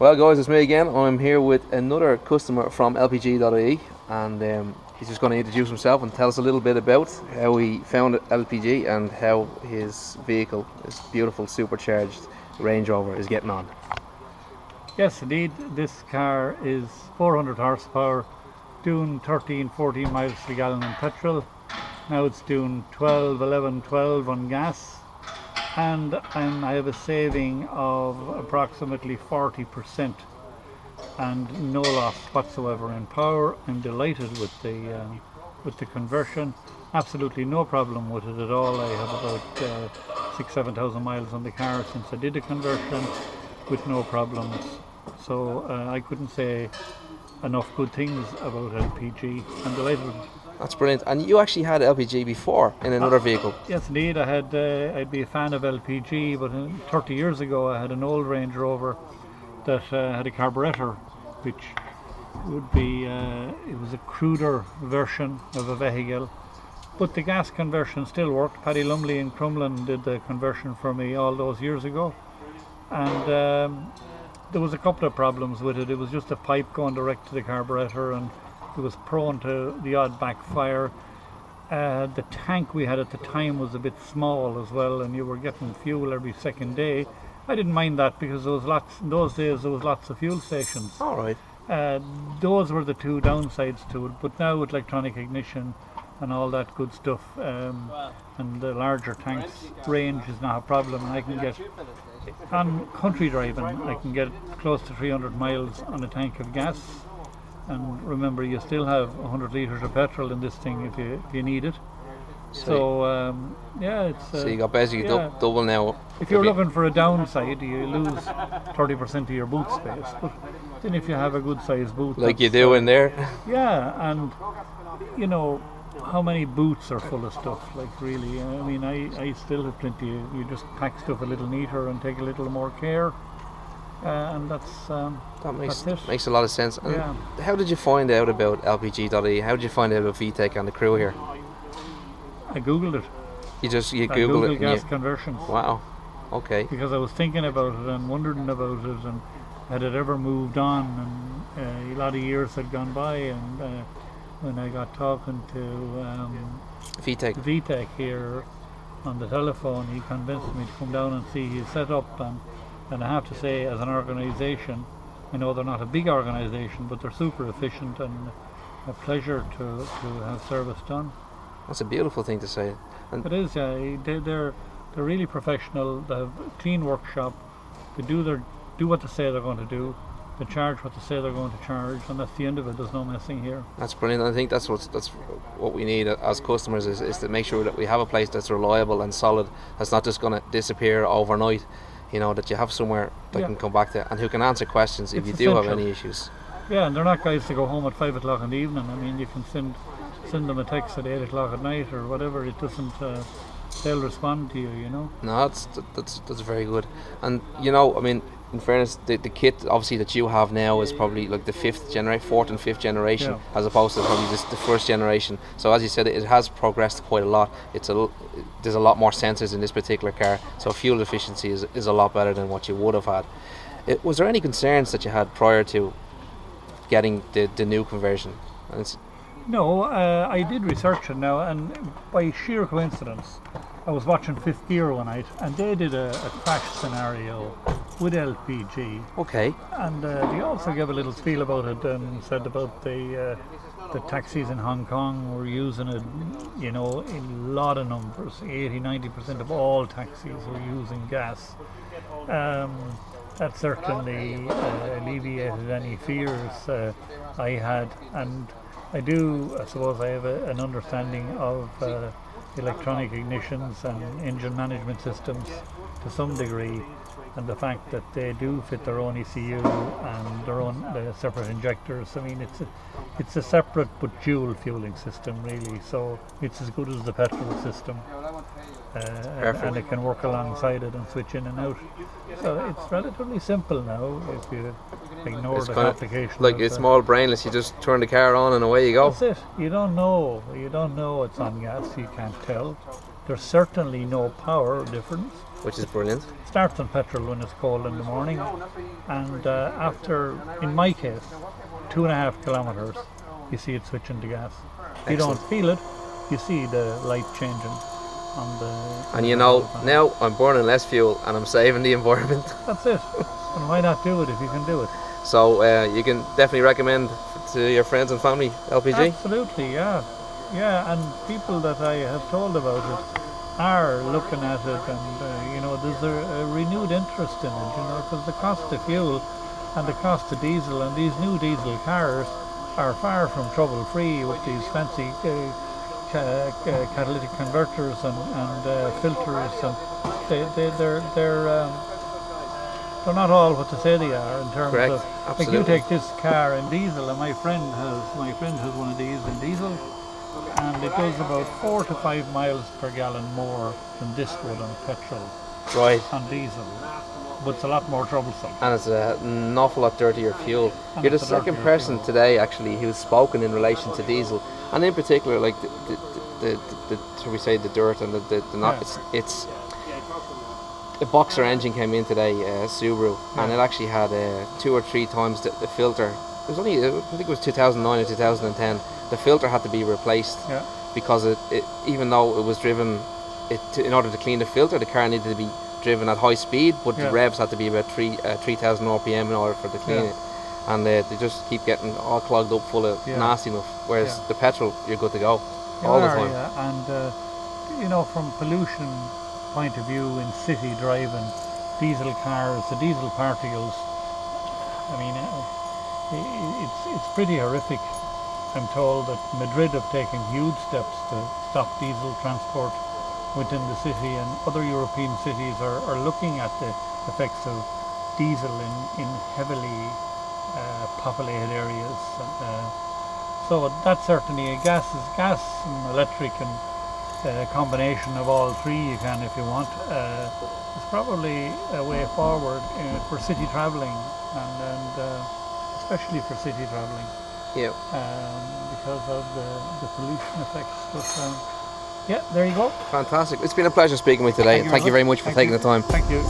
Well, guys, it's me again. I'm here with another customer from LPG.ie, and he's just going to introduce himself and tell us a little bit about how he found LPG and how his vehicle, his beautiful supercharged Range Rover, is getting on. Yes, indeed. This car is 400 horsepower, doing 13-14 miles per gallon on petrol. Now it's doing 12 on gas, and I have a saving of approximately 40% and no loss whatsoever in power. I'm delighted with the conversion. Absolutely no problem with it at all. I have about 6,000-7,000 miles on the car since I did the conversion with no problems. So I couldn't say enough good things about LPG. I'm delighted with it. That's brilliant. And you actually had LPG before in another vehicle. Yes, indeed. I'd be a fan of LPG, but 30 years ago I had an old Range Rover that had a carburettor, which would be it was a cruder version of a vehicle, but the gas conversion still worked. Paddy Lumley in Crumlin did the conversion for me all those years ago, and there was a couple of problems with it. It was just a pipe going direct to the carburettor, and it was prone to the odd backfire. The tank we had at the time was a bit small as well, and you were getting fuel every second day. I didn't mind that because in those days there was lots of fuel stations. All right. Those were the two downsides to it, but now with electronic ignition and all that good stuff, and the larger tanks, range is not a problem, and I can get, on country driving, I can get close to 300 miles on a tank of gas. And remember, you still have 100 litres of petrol in this thing if you need it. So yeah, it's. So you got basically double now. If you're looking for a downside, you lose 30% of your boot space. But then if you have a good sized boot, like you do in there. Yeah, and you know how many boots are full of stuff. Like really, I mean, I still have plenty. You just pack stuff a little neater and take a little more care. And that it. Makes a lot of sense. And yeah. How did you find out about LPG.ie? How did you find out about VTEC and the crew here? I googled it. You I googled it. gas conversions. Wow. Okay. Because I was thinking about it and wondering about it, and had it ever moved on? And a lot of years had gone by, and when I got talking to VTEC here on the telephone, he convinced me to come down and see his setup. And I have to say, as an organisation, I know they're not a big organisation, but they're super efficient and a pleasure to have service done. That's a beautiful thing to say. And it is, yeah. They're really professional. They have a clean workshop. They do what they say they're going to do. They charge what they say they're going to charge, and that's the end of it. There's no messing here. That's brilliant. I think that's what we need as customers is to make sure that we have a place that's reliable and solid. That's not just going to disappear overnight. You know, that you have somewhere that can come back to and who can answer questions if you do have any issues. Yeah, and they're not guys to go home at 5 o'clock in the evening. I mean, you can send them a text at 8 o'clock at night or whatever. It doesn't. They'll respond to you. You know. No, that's very good. And you know, I mean, in fairness, the kit obviously that you have now is probably like the fourth and fifth generation, as opposed to probably just the first generation. So as you said, it has progressed quite a lot. There's a lot more sensors in this particular car, so fuel efficiency is a lot better than what you would have had. Was there any concerns that you had prior to getting the new conversion? No, I did research it now, and by sheer coincidence, I was watching Fifth Gear one night, and they did a crash scenario with LPG. Okay. And they also gave a little spiel about it and said about the taxis in Hong Kong were using it, you know, in a lot of numbers. 80-90% of all taxis were using gas. That certainly alleviated any fears I had, and I suppose I have an understanding of electronic ignitions and engine management systems to some degree, and the fact that they do fit their own ECU and their own separate injectors. I mean, it's a separate but dual fueling system really, so it's as good as the petrol system. And it can work alongside it and switch in and out. So it's relatively simple now if you ignore the complications. Like it's small brainless, you just turn the car on and away you go. That's it. You don't know it's on gas, you can't tell. There's certainly no power difference. which is brilliant. Starts on petrol when it's cold in the morning, and after, in my case, 2.5 kilometres, you see it switching to gas. You don't feel it, you see the light changing on the... And you know, now I'm burning less fuel and I'm saving the environment. That's it. And why not do it if you can do it? So you can definitely recommend to your friends and family LPG? Absolutely, yeah. Yeah, and people that I have told about it are looking at it, and you know, there's a renewed interest in it, you know, because the cost of fuel and the cost of diesel, and these new diesel cars are far from trouble free with these fancy catalytic converters and filters, and they're not all what they say they are in terms Correct. of. Absolutely. Like, you take this car in diesel, and my friend has one of these in diesel, and it does about 4 to 5 miles per gallon more than this would on petrol. Right. On diesel, but it's a lot more troublesome. And it's an awful lot dirtier fuel. And You're the it's a second dirtier person fuel. today actually who's spoken in relation to diesel, and in particular, like the shall we say, the dirt and the not. Yeah. It's a Boxer engine came in today, Subaru, and it actually had 2 or 3 times the filter. It was only, I think it was 2009 or 2010. The filter had to be replaced because it even though it was driven, in order to clean the filter, the car needed to be driven at high speed, but the revs had to be about 3,000 RPM in order for the clean it. And they just keep getting all clogged up full of nasty enough. Whereas the petrol, you're good to go all the time. Yeah, and you know, from pollution point of view in city driving, diesel cars, the diesel particles, I mean, it's pretty horrific. I'm told that Madrid have taken huge steps to stop diesel transport within the city, and other European cities are looking at the effects of diesel in heavily populated areas. So that's certainly gas and electric, and combination of all three you can, if you want. It's probably a way forward for city travelling, and especially for city travelling. Yeah. Because of the pollution effects. But yeah, there you go. Fantastic. It's been a pleasure speaking with you today. Thank you very much for taking the time. Thank you.